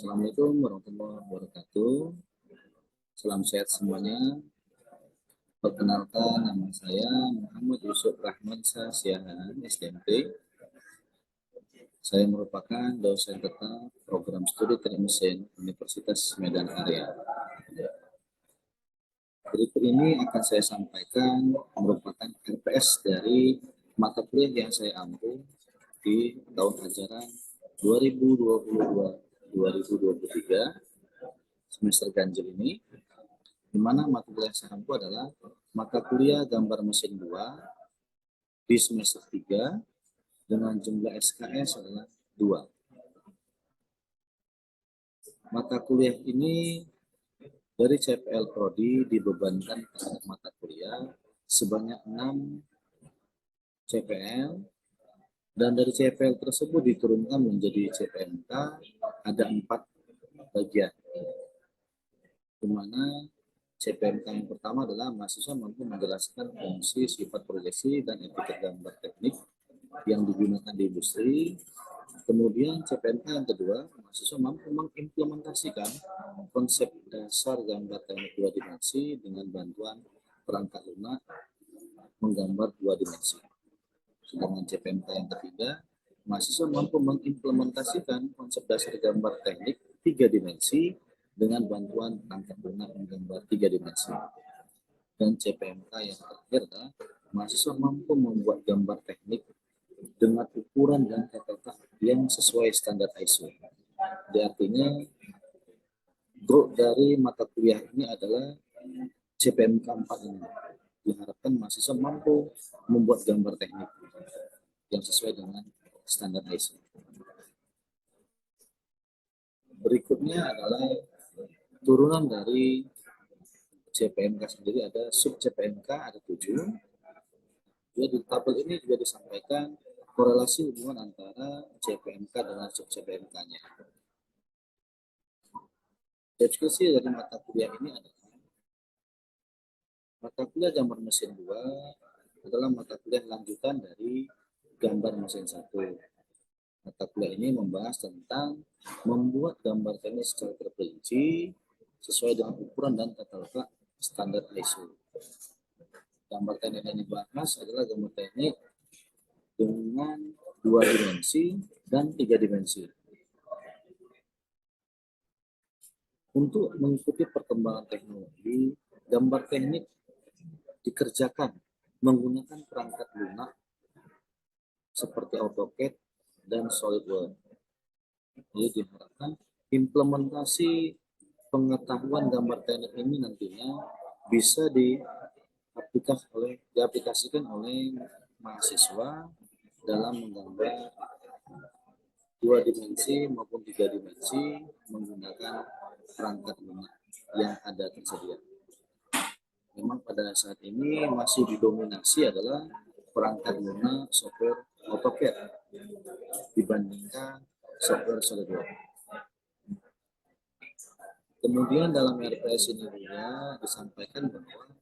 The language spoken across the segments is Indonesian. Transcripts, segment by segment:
Assalamualaikum warahmatullahi wabarakatuh. Salam sehat semuanya. Perkenalkan, nama saya Muhammad Yusuf Rahman Siahaan, STMT. Saya merupakan dosen tetap program studi teknik mesin Universitas Medan Area. Berikut ini akan saya sampaikan merupakan RPS dari mata kuliah yang saya ambil di tahun ajaran 2022-2023 semester ganjil ini, di mana mata kuliah yang saya ambil adalah mata kuliah gambar mesin 2 di semester 3 dengan jumlah SKS adalah 2. Mata kuliah ini dari CPL Prodi dibebankan terhadap mata kuliah sebanyak 6 CPL, dan dari CPL tersebut diturunkan menjadi CPMK ada 4 bagian, di mana CPMK yang pertama adalah mahasiswa mampu menjelaskan fungsi, sifat proyeksi, dan etiket gambar teknik yang digunakan di industri. Kemudian CPMK yang kedua, mahasiswa mampu mengimplementasikan konsep dasar gambar teknik 2 dimensi dengan bantuan perangkat lunak menggambar 2 dimensi. Sedangkan CPMK yang ketiga, mahasiswa mampu mengimplementasikan konsep dasar gambar teknik 3 dimensi dengan bantuan perangkat lunak menggambar 3 dimensi. Dan CPMK yang terakhir adalah mahasiswa mampu membuat gambar teknik dengan ukuran dan tata letak yang sesuai standar ISO. Jadi artinya grup dari mata kuliah ini adalah CPMK 4 ini. Diharapkan mahasiswa mampu membuat gambar teknik yang sesuai dengan standar ISO. Berikutnya adalah turunan dari CPMK sendiri, ada sub CPMK ada 7. Jadi di tabel ini juga disampaikan korelasi hubungan antara CPMK dengan sub CPMK-nya. Deskripsi dari mata kuliah ini adalah mata kuliah gambar mesin 2 adalah mata kuliah lanjutan dari gambar mesin 1. Mata kuliah ini membahas tentang membuat gambar teknik secara terperinci sesuai dengan ukuran dan tata letak standar ISO. Gambar teknik yang dibahas adalah gambar teknik dengan 2 dimensi dan 3 dimensi. Untuk mengikuti perkembangan teknologi, gambar teknik dikerjakan menggunakan perangkat lunak seperti AutoCAD dan SolidWorks. Jadi diharapkan implementasi pengetahuan gambar teknik ini nantinya bisa diaplikasikan oleh mahasiswa dalam menggambar 2 dimensi maupun 3 dimensi menggunakan perangkat lunak yang ada tersedia. Memang pada saat ini masih didominasi adalah perangkat lunak software AutoCAD dibandingkan software SolidWorks. Kemudian dalam RPS ini juga disampaikan bahwa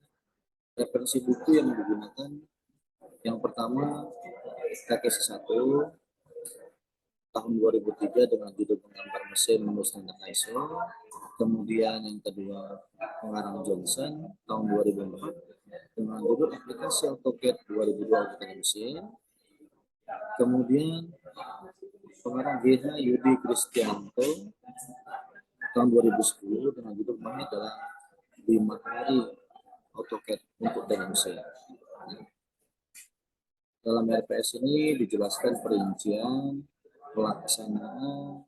referensi buku yang digunakan yang pertama KKC 1 tahun 2003 dengan judul penggambar mesin menurut standar ISO. Kemudian yang kedua pengarang Johnson tahun 2004 dengan judul aplikasi AutoCAD 2002 aplikasi mesin. Kemudian pengarang GH Yudi Kristianto tahun 2010 dengan judul Mahir dalam 5 hari AutoCAD untuk teknik mesin. Dalam RPS ini dijelaskan perincian pelaksanaan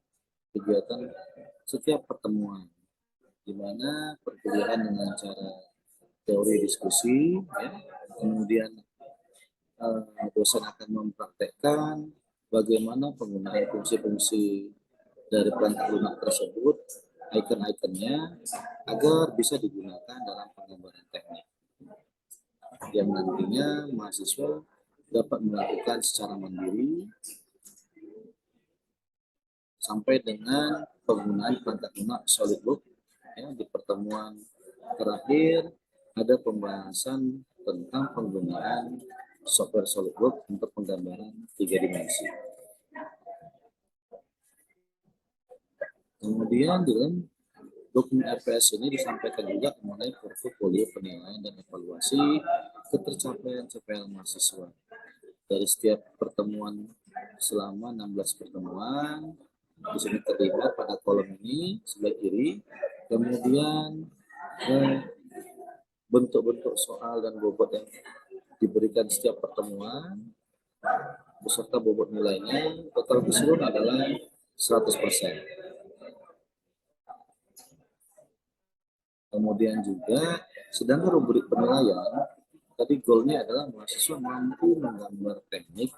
kegiatan setiap pertemuan, di mana perkuliahan dengan cara teori diskusi, ya. Kemudian dosen akan mempraktekkan bagaimana penggunaan fungsi-fungsi dari perangkat lunak tersebut, icon-iconnya, agar bisa digunakan dalam penggambaran teknik yang nantinya mahasiswa dapat melakukan secara mandiri sampai dengan penggunaan perangkat lunak SolidWorks. Ya, di pertemuan terakhir ada pembahasan tentang penggunaan software SolidWorks untuk penggambaran 3 dimensi. Kemudian di dalam dokumen RPS ini disampaikan juga mengenai portofolio penilaian dan evaluasi ketercapaian CPL mahasiswa. Dari setiap pertemuan selama 16 pertemuan, di sini terlihat pada kolom ini sebelah kiri, kemudian bentuk-bentuk soal dan bobot yang diberikan setiap pertemuan, beserta bobot nilainya, total keseluruhan adalah 100%. Kemudian juga, sedangkan rubrik penilaian, tadi goalnya adalah mahasiswa mampu menggambar teknik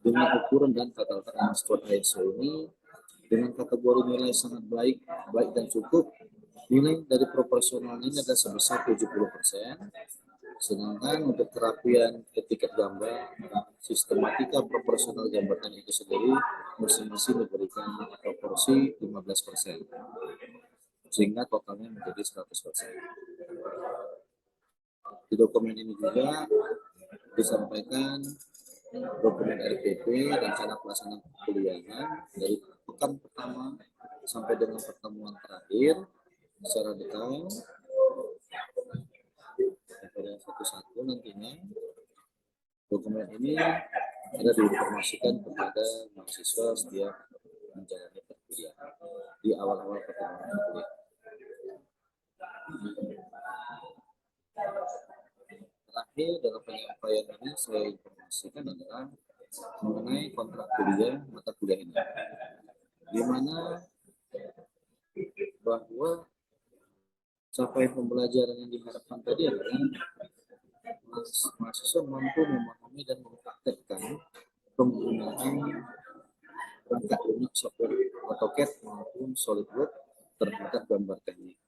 dengan ukuran dan tata letak yang sesuai ISO ini dengan kategori nilai sangat baik dan cukup. Nilai dari proporsional ini adalah sebesar 70%, sedangkan untuk kerapian etiket gambar, sistematika proporsional gambar teknik itu sendiri masing-masing diberikan proporsi 15%, sehingga totalnya menjadi 100%. Di dokumen ini juga disampaikan dokumen RPP rencana pelaksanaan perkuliahan dari pekan pertama sampai dengan pertemuan terakhir secara detail pada satu-satu. Nantinya dokumen ini ada diinformasikan kepada mahasiswa setiap menjalani perkuliahan di awal-awal pertemuan kuliah. Terakhir dalam penyampaian ini saya informasikan adalah mengenai kontrak kuliah mata kuliah ini, di mana bahwa capaian pembelajaran yang diharapkan tadi adalah mahasiswa mampu memahami dan mempraktekkan penggunaan perangkat lunak software AutoCAD maupun SolidWorks terhadap gambar teknik,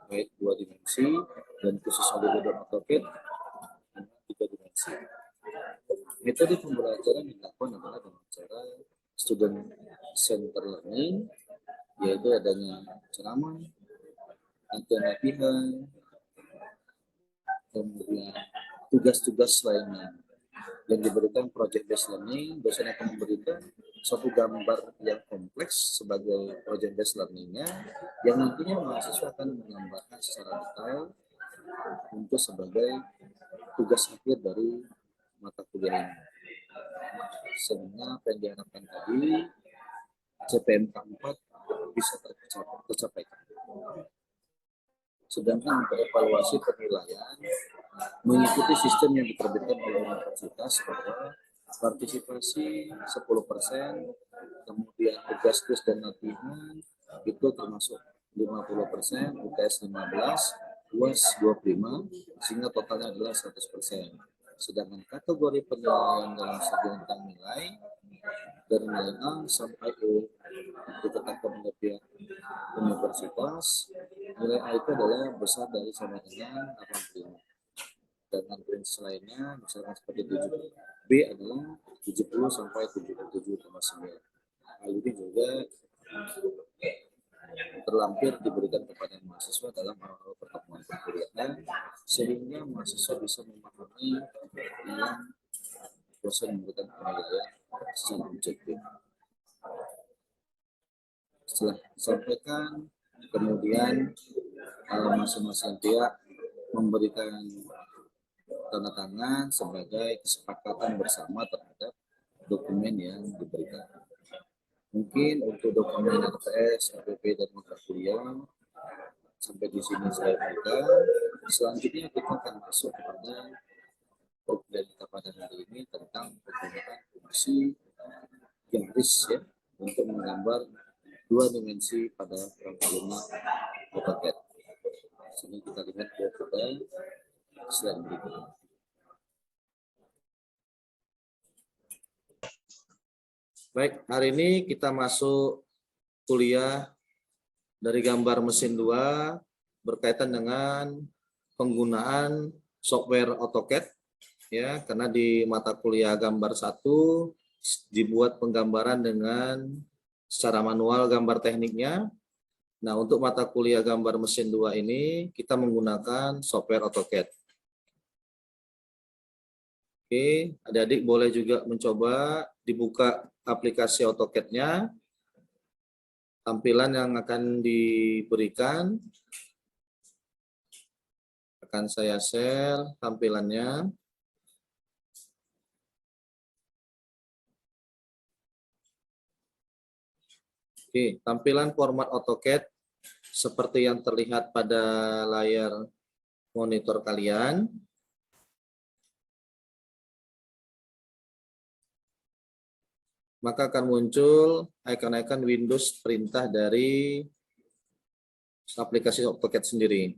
baik 2 dimensi dan khusus SolidWorks dan AutoCAD 3 dimensi. Metode pembelajaran yang dilakukan adalah dengan cara student center learning, yaitu adanya ceramah, latihan, kemudian tugas-tugas lainnya yang diberikan project based learning. Dosen akan memberikan suatu gambar yang kompleks sebagai project based learningnya, yang nantinya mahasiswa akan menggambarkan secara detail untuk sebagai tugas akhir dari mata kuliah ini. Sehingga apa yang diharapkan tadi CPMK 4 bisa tercapaikan. Sedangkan untuk evaluasi penilaian mengikuti sistem yang diterbitkan oleh universitas bahwa partisipasi 10%, kemudian tugas dan latihan itu termasuk 50%, UTS 15%, UAS 25%, sehingga totalnya adalah 100%. Sedangkan kategori penilaian dalam segi tentang nilai dari nilai A sampai E ditetapkan oleh pihak universitas, nilai A itu adalah besar dari sama dengan 85. Dan prinsip lainnya misalkan seperti 7 B adalah 70 sampai 77,9. Hal ini juga terlampir diberikan kepada mahasiswa dalam awal pertemuan perkuliahan, sehingga mahasiswa bisa memahami yang dosen memberikan penilaian secara objektif. Setelah disampaikan, kemudian masing-masing pihak memberikan tanda tangan sebagai kesepakatan bersama terhadap dokumen yang diberikan. Mungkin untuk dokumen RPS, RPP, dan mata kuliah sampai di sini saya berikan. Selanjutnya kita akan masuk kepada dokumen kita pada hari ini tentang penggunaan fungsi garis ya untuk menggambar 2 dimensi pada perangkat lunak AutoCAD. Sini kita lihat pada slide berikutnya. Baik, hari ini kita masuk kuliah dari gambar mesin 2 berkaitan dengan penggunaan software AutoCAD ya, karena di mata kuliah gambar 1 dibuat penggambaran dengan secara manual gambar tekniknya. Nah, untuk mata kuliah gambar mesin 2 ini kita menggunakan software AutoCAD. Oke, adik-adik boleh juga mencoba dibuka aplikasi AutoCAD-nya. tampilan yang akan diberikan. Akan saya share tampilannya. Oke, tampilan format AutoCAD seperti yang terlihat pada layar monitor kalian. Maka akan muncul icon-icon Windows perintah dari aplikasi AutoCAD sendiri.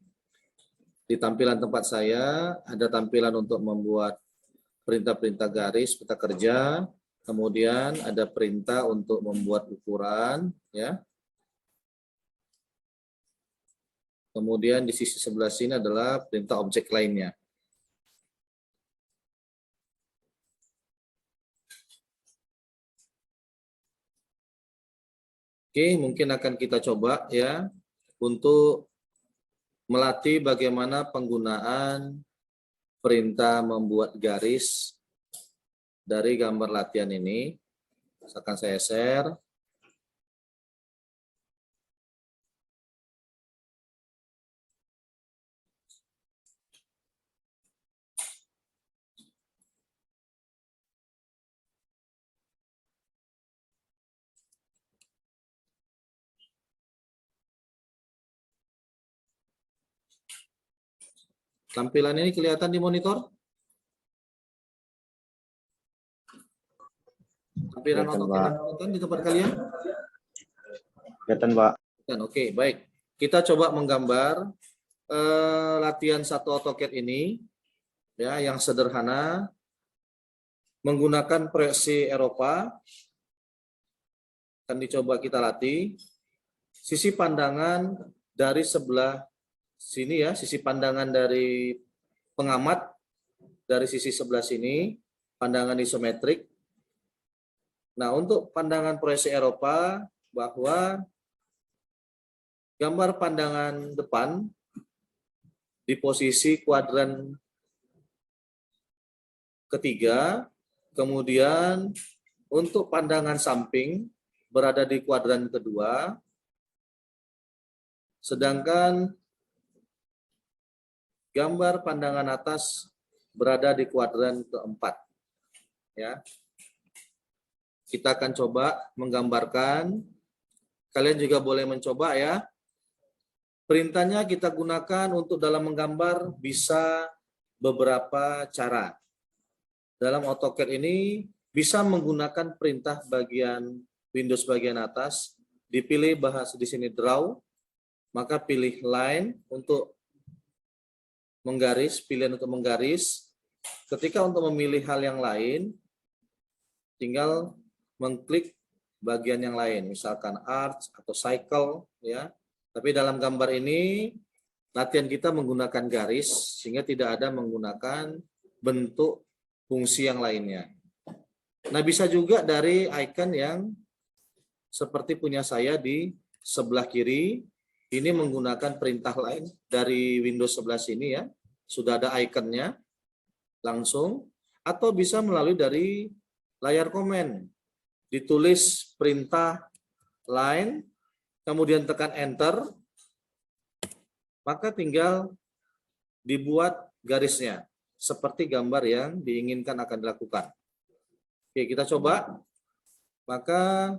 Di tampilan tempat saya ada tampilan untuk membuat perintah-perintah garis peta kerja, kemudian ada perintah untuk membuat ukuran, ya. Kemudian di sisi sebelah sini adalah perintah objek lainnya. Oke, mungkin akan kita coba ya untuk melatih bagaimana penggunaan perintah membuat garis dari gambar latihan ini. Akan saya share. Tampilan ini kelihatan di monitor? Tampilan AutoCAD di tempat kalian? Kelihatan, Pak. Oke, baik. Kita coba menggambar latihan satu AutoCAD ini, ya, yang sederhana, menggunakan proyeksi Eropa. Akan dicoba kita latih. Sisi pandangan dari sebelah sini ya, sisi pandangan dari pengamat dari sisi sebelah sini, pandangan isometrik. Nah, untuk pandangan proyeksi Eropa, bahwa gambar pandangan depan di posisi kuadran ketiga, kemudian untuk pandangan samping berada di kuadran kedua, sedangkan gambar pandangan atas berada di kuadran keempat. Ya. Kita akan coba menggambarkan. Kalian juga boleh mencoba ya. Perintahnya kita gunakan untuk dalam menggambar bisa beberapa cara. Dalam AutoCAD ini bisa menggunakan perintah bagian Windows bagian atas, dipilih bahasa di sini draw, maka pilih line untuk menggaris, pilihan untuk menggaris. Ketika untuk memilih hal yang lain, tinggal mengklik bagian yang lain, misalkan arch atau cycle, ya. Tapi dalam gambar ini latihan kita menggunakan garis sehingga tidak ada menggunakan bentuk fungsi yang lainnya. Nah, bisa juga dari icon yang seperti punya saya di sebelah kiri, ini menggunakan perintah lain dari Windows 11 ini ya. Sudah ada ikonnya langsung, atau bisa melalui dari layar komen. Ditulis perintah line, kemudian tekan enter, maka tinggal dibuat garisnya seperti gambar yang diinginkan akan dilakukan. Oke, kita coba. Maka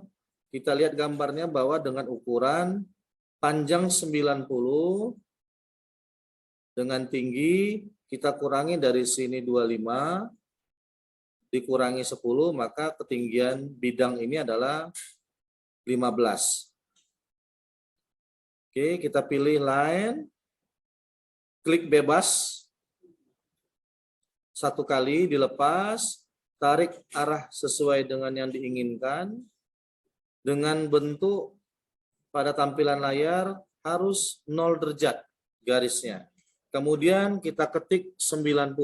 kita lihat gambarnya bahwa dengan ukuran panjang 90 dengan tinggi kita kurangi dari sini 25 dikurangi 10, maka ketinggian bidang ini adalah 15. Oke, kita pilih line, klik bebas, satu kali dilepas, tarik arah sesuai dengan yang diinginkan, dengan bentuk pada tampilan layar harus 0 derajat garisnya. Kemudian kita ketik 90,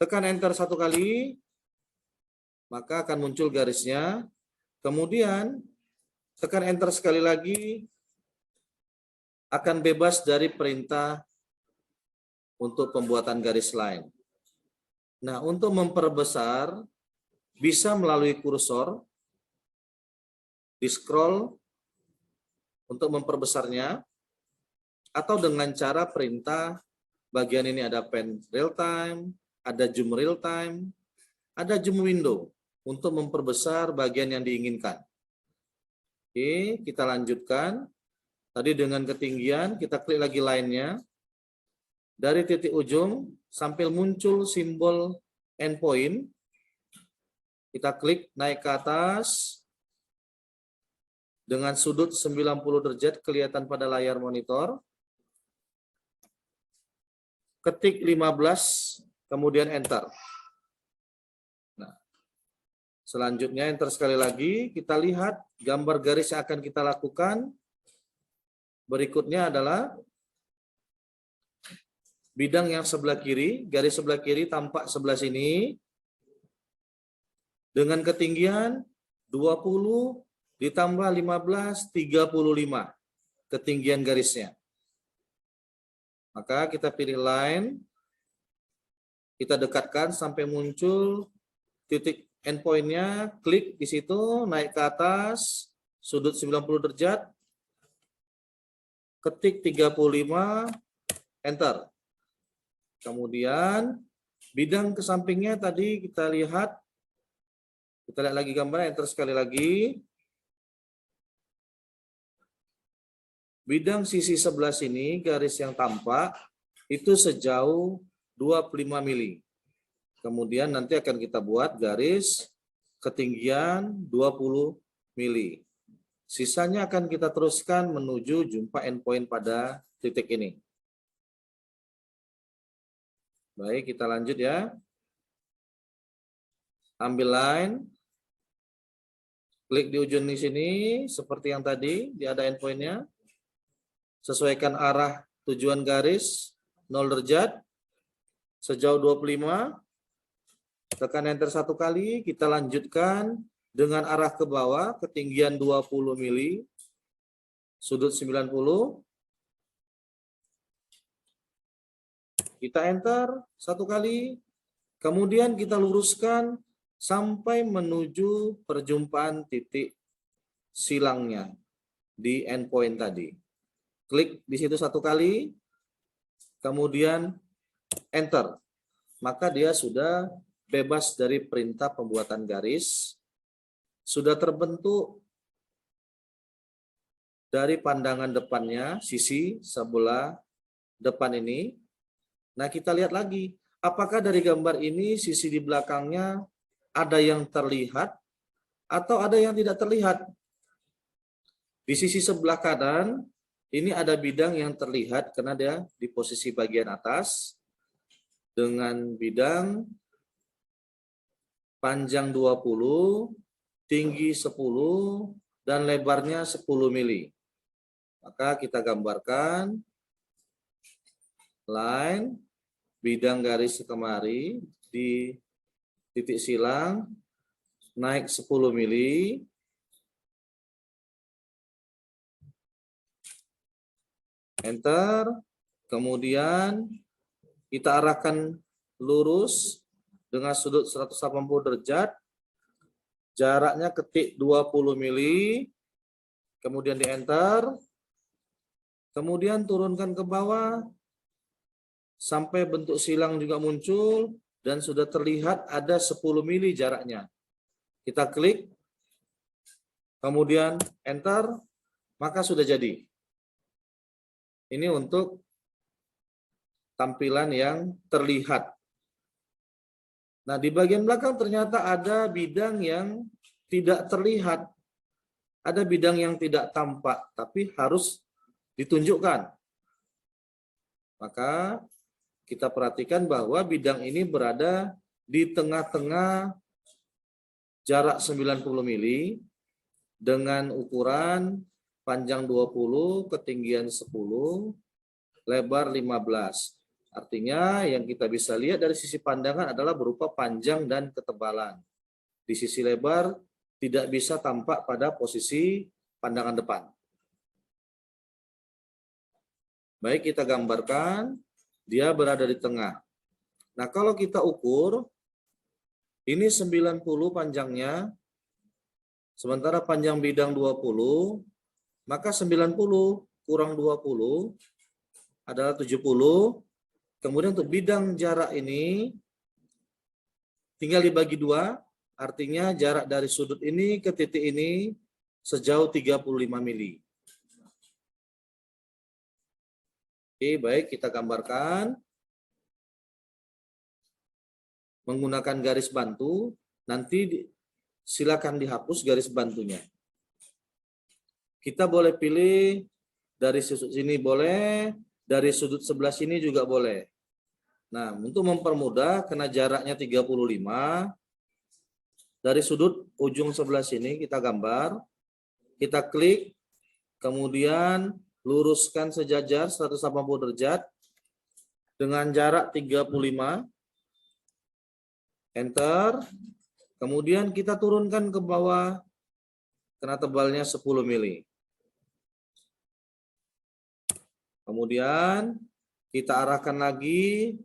tekan enter satu kali, maka akan muncul garisnya. Kemudian tekan enter sekali lagi, akan bebas dari perintah untuk pembuatan garis line. Nah, untuk memperbesar bisa melalui kursor, di scroll untuk memperbesarnya, atau dengan cara perintah bagian ini ada pen real time, ada zoom real time, ada zoom window untuk memperbesar bagian yang diinginkan. Oke, kita lanjutkan. Tadi dengan ketinggian, kita klik lagi line-nya. Dari titik ujung sampai muncul simbol endpoint, kita klik naik ke atas dengan sudut 90 derajat kelihatan pada layar monitor. Ketik 15, kemudian enter. Nah, selanjutnya enter sekali lagi, kita lihat gambar garis yang akan kita lakukan. Berikutnya adalah bidang yang sebelah kiri, garis sebelah kiri tampak sebelah sini, dengan ketinggian 20 ditambah 15, 35 ketinggian garisnya. Maka kita pilih line, kita dekatkan sampai muncul titik endpoint-nya, klik di situ, naik ke atas, sudut 90 derajat, ketik 35, enter. Kemudian bidang ke sampingnya tadi kita lihat lagi gambarnya, enter sekali lagi. Bidang sisi sebelah sini, garis yang tampak, itu sejauh 25 mili. Kemudian nanti akan kita buat garis ketinggian 20 mili. Sisanya akan kita teruskan menuju jumpa endpoint pada titik ini. Baik, kita lanjut ya. Ambil line, klik di ujung di sini, seperti yang tadi, dia ada endpoint-nya. Sesuaikan arah tujuan garis, 0 derajat, sejauh 25. Tekan enter satu kali, kita lanjutkan dengan arah ke bawah, ketinggian 20 mili, sudut 90. Kita enter satu kali, kemudian kita luruskan sampai menuju perjumpaan titik silangnya di endpoint tadi. Klik di situ satu kali, kemudian enter. Maka dia sudah bebas dari perintah pembuatan garis, sudah terbentuk dari pandangan depannya, sisi sebelah depan ini. Nah, kita lihat lagi, apakah dari gambar ini sisi di belakangnya ada yang terlihat atau ada yang tidak terlihat. Di sisi sebelah kanan, ini ada bidang yang terlihat karena dia di posisi bagian atas dengan bidang panjang 20, tinggi 10, dan lebarnya 10 mili. Maka kita gambarkan line, bidang garis kemari di titik silang, naik 10 mili, enter, kemudian kita arahkan lurus dengan sudut 180 derajat, jaraknya ketik 20 mili, kemudian di enter, kemudian turunkan ke bawah, sampai bentuk silang juga muncul, dan sudah terlihat ada 10 mili jaraknya. Kita klik, kemudian enter, maka sudah jadi. Ini untuk tampilan yang terlihat. Nah, di bagian belakang ternyata ada bidang yang tidak terlihat. Ada bidang yang tidak tampak, tapi harus ditunjukkan. Maka kita perhatikan bahwa bidang ini berada di tengah-tengah jarak 90 mili dengan ukuran panjang 20, ketinggian 10, lebar 15. Artinya yang kita bisa lihat dari sisi pandangan adalah berupa panjang dan ketebalan. Di sisi lebar tidak bisa tampak pada posisi pandangan depan. Baik, kita gambarkan. Dia berada di tengah. Nah, kalau kita ukur, ini 90 panjangnya, sementara panjang bidang 20, Maka 90 kurang 20 adalah 70. Kemudian untuk bidang jarak ini tinggal dibagi 2, artinya jarak dari sudut ini ke titik ini sejauh 35 mili. Oke, baik, kita gambarkan menggunakan garis bantu. Nanti silakan dihapus garis bantunya. Kita boleh pilih dari sudut sini boleh, dari sudut sebelah sini juga boleh. Nah, untuk mempermudah karena jaraknya 35, dari sudut ujung sebelah sini kita gambar, kita klik, kemudian luruskan sejajar 180 derajat dengan jarak 35, enter, kemudian kita turunkan ke bawah karena tebalnya 10 mili. Kemudian kita arahkan lagi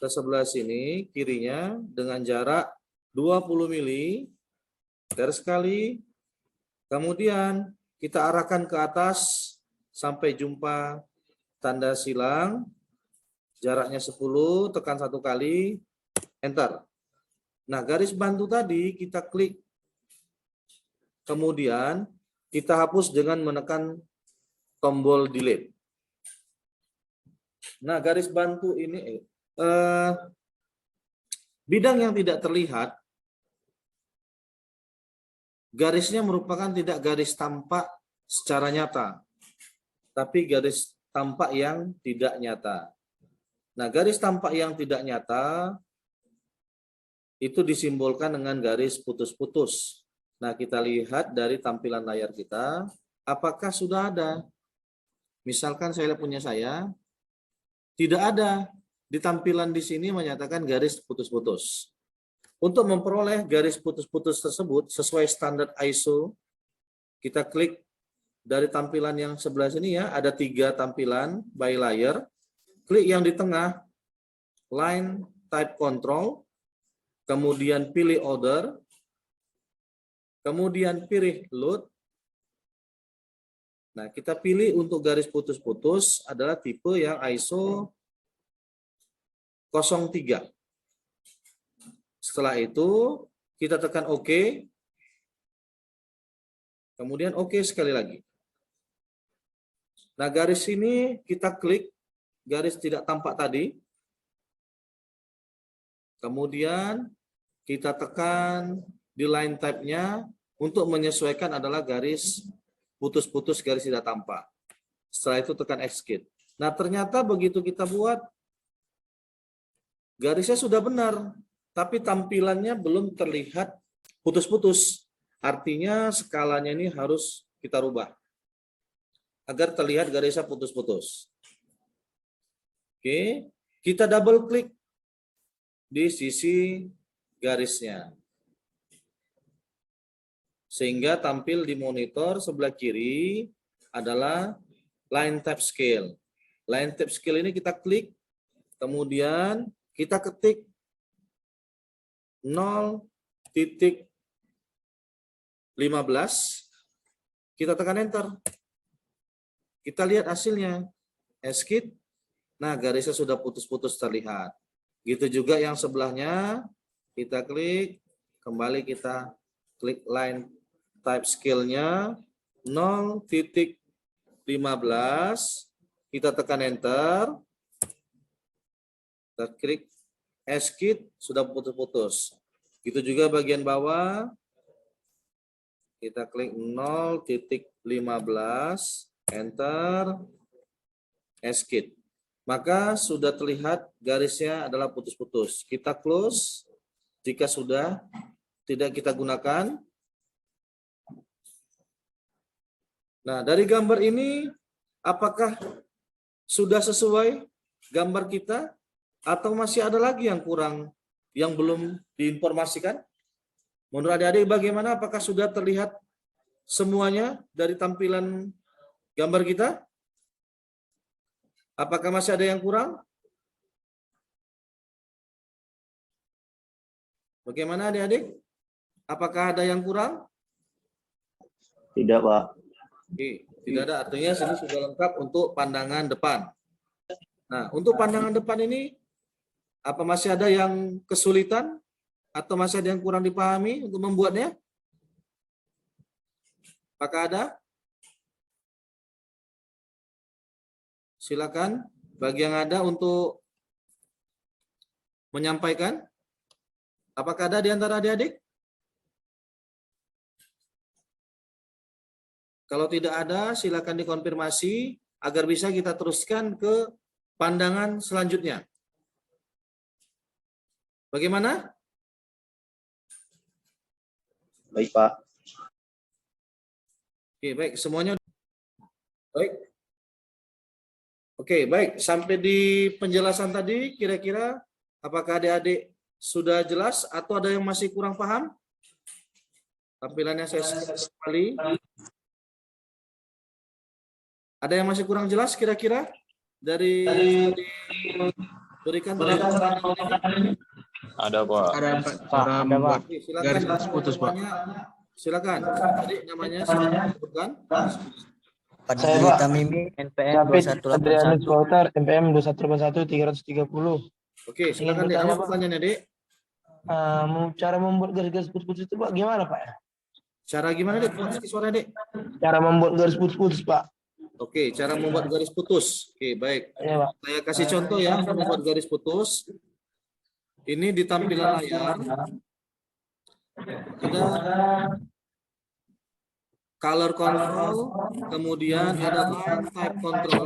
ke sebelah sini, kirinya, dengan jarak 20 mili, garis sekali. Kemudian kita arahkan ke atas sampai jumpa tanda silang, jaraknya 10, tekan 1 kali, enter. Nah, garis bantu tadi kita klik, kemudian kita hapus dengan menekan tombol delete. Nah, garis bantu ini bidang yang tidak terlihat, garisnya merupakan tidak garis tampak secara nyata, tapi garis tampak yang tidak nyata. Nah, garis tampak yang tidak nyata itu disimbolkan dengan garis putus-putus. Nah, kita lihat dari tampilan layar kita, apakah sudah ada? Misalkan saya punya saya, tidak ada. Di tampilan di sini menyatakan garis putus-putus. Untuk memperoleh garis putus-putus tersebut sesuai standar ISO, kita klik dari tampilan yang sebelah sini ya, ada 3 tampilan by layer. Klik yang di tengah, line type control, kemudian pilih order, kemudian pilih load. Nah, kita pilih untuk garis putus-putus adalah tipe yang ISO 03. Setelah itu, kita tekan OK. Kemudian OK sekali lagi. Nah, garis ini kita klik, garis tidak tampak tadi. Kemudian kita tekan di line type-nya, untuk menyesuaikan adalah garis putus-putus, garis tidak tampak. Setelah itu tekan execute. Nah, ternyata begitu kita buat, garisnya sudah benar, tapi tampilannya belum terlihat putus-putus. Artinya skalanya ini harus kita rubah agar terlihat garisnya putus-putus. Oke, kita double klik di sisi garisnya, sehingga tampil di monitor sebelah kiri adalah line type scale. Line type scale ini kita klik, kemudian kita ketik 0.15, kita tekan enter. Kita lihat hasilnya, escape. Nah, garisnya sudah putus-putus terlihat. Gitu juga yang sebelahnya, kita klik, kembali kita klik line type scale-nya 0.15, kita tekan enter, kita klik escape, sudah putus-putus. Itu juga bagian bawah, kita klik 0.15, enter, escape. Maka sudah terlihat garisnya adalah putus-putus. Kita close jika sudah tidak kita gunakan. Nah, dari gambar ini apakah sudah sesuai gambar kita atau masih ada lagi yang kurang, yang belum diinformasikan? Menurut adik-adik bagaimana? Apakah sudah terlihat semuanya dari tampilan gambar kita? Apakah masih ada yang kurang? Bagaimana adik-adik? Apakah ada yang kurang? Tidak, Pak. Oke, tidak ada, artinya sini sudah lengkap untuk pandangan depan. Nah, untuk pandangan depan ini, apa masih ada yang kesulitan? Atau masih ada yang kurang dipahami untuk membuatnya? Apakah ada? Silakan, bagi yang ada untuk menyampaikan. Apakah ada di antara adik-adik? Kalau tidak ada, silakan dikonfirmasi agar bisa kita teruskan ke pandangan selanjutnya. Bagaimana? Baik, Pak. Oke, baik. Semuanya baik. Oke, baik. Sampai di penjelasan tadi, kira-kira apakah adik-adik sudah jelas atau ada yang masih kurang paham? Tampilannya saya sekali. Ada yang masih kurang jelas kira-kira dari diberikan Ada, Pak. Ada Pak. Oke, silakan garis putus, Pak. Silakan. Tadi namanya sudah disebutkan. Saya Pak Tamimi NPM 2181 Walter NPM 2181 330. Oke, silakan Dek. Apa pertanyaannya, Dek? Cara membuat garis-garis putus-putus itu Pak gimana Pak? Cara gimana, Dek? Suara, Dek. Cara membuat garis putus-putus Pak. Oke, cara membuat garis putus. Oke, baik. Ya Pak. Saya kasih contoh ya, membuat garis putus. Ini di tampilan layar. Ada color control, kemudian ada line type control,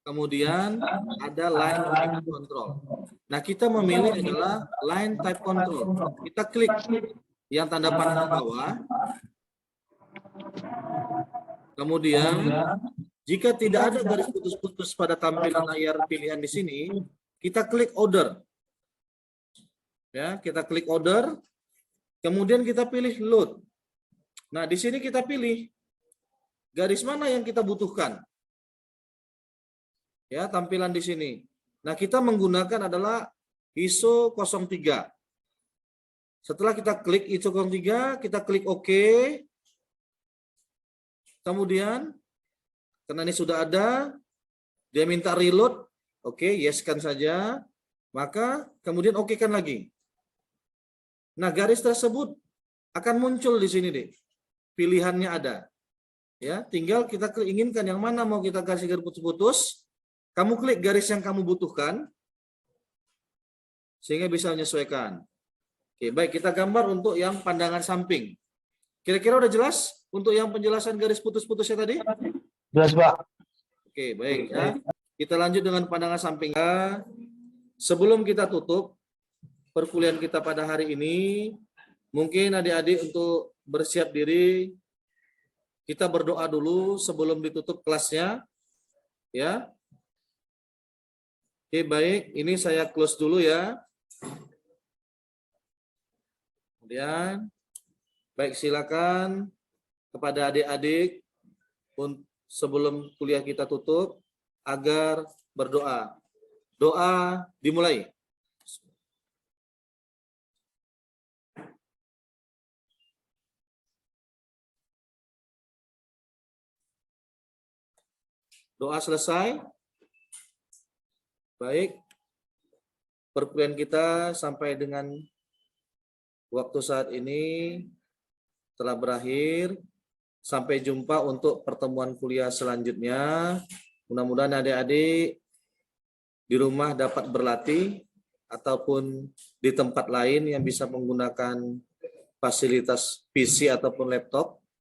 kemudian ada line type control. Nah, kita memilih adalah line type control. Kita klik yang tanda panah ke bawah. Kemudian, jika tidak ada garis putus-putus pada tampilan layar pilihan di sini, kita klik order. Ya, kita klik order. Kemudian kita pilih load. Nah, di sini kita pilih garis mana yang kita butuhkan. Ya, tampilan di sini. Nah, kita menggunakan adalah ISO 03. Setelah kita klik ISO 03, kita klik OK. Kemudian, karena ini sudah ada, dia minta reload. Oke, yes-kan saja. Maka, kemudian OK-kan lagi. Nah, garis tersebut akan muncul di sini, deh. Pilihannya ada. Ya, tinggal kita inginkan yang mana mau kita kasih garis putus-putus. Kamu klik garis yang kamu butuhkan sehingga bisa menyesuaikan. Oke, baik, kita gambar untuk yang pandangan samping. Kira-kira udah jelas untuk yang penjelasan garis putus-putusnya tadi? Jelas Pak. Oke, baik ya. Kita lanjut dengan pandangan samping. Sebelum kita tutup perkuliahan kita pada hari ini, mungkin adik-adik untuk bersiap diri, kita berdoa dulu sebelum ditutup kelasnya, ya. Oke, baik, ini saya close dulu ya. Kemudian, baik, silakan kepada adik-adik sebelum kuliah kita tutup agar berdoa. Doa dimulai. Doa selesai. Baik. Perkuliahan kita sampai dengan waktu saat ini telah berakhir. Sampai jumpa untuk pertemuan kuliah selanjutnya. Mudah-mudahan adik-adik di rumah dapat berlatih ataupun di tempat lain yang bisa menggunakan fasilitas PC ataupun laptop.